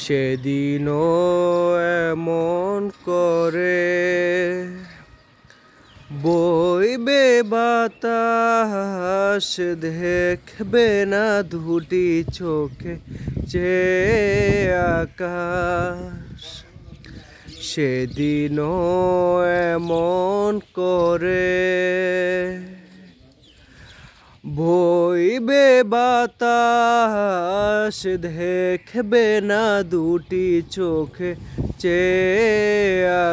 সেদিনও এমন করে বইবে বাতাস, দেখবে না দুটি চোখে চেয়ে আকাশ। সেদিনও এমন করে বইবে বাতাস, দেখবে না দুটি চোখে চেয়ে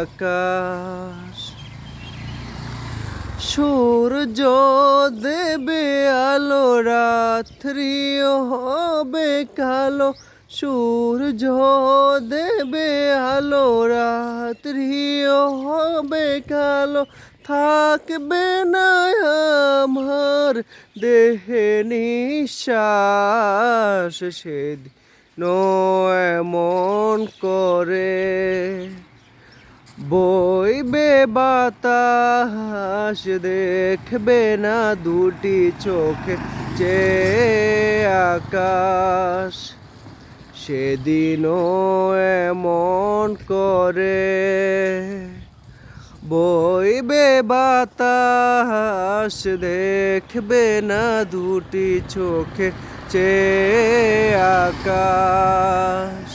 আকাশ। সূর্য দেবে আলো, রাত্রিও হবে কালো। সূর্য দেবে আলো, রাত্রিও হবে কালো। থাকবে না আমার দেহে নিঃশ্বাস, সেদিন এমন করে বইবে বাতাস, দেখবে না দুটি চোখে চেয়ে আকাশ। সেদিনও এমন করে বইবে বাতাস, দেখবে না দুটি চোখে চেয়ে আকাশ।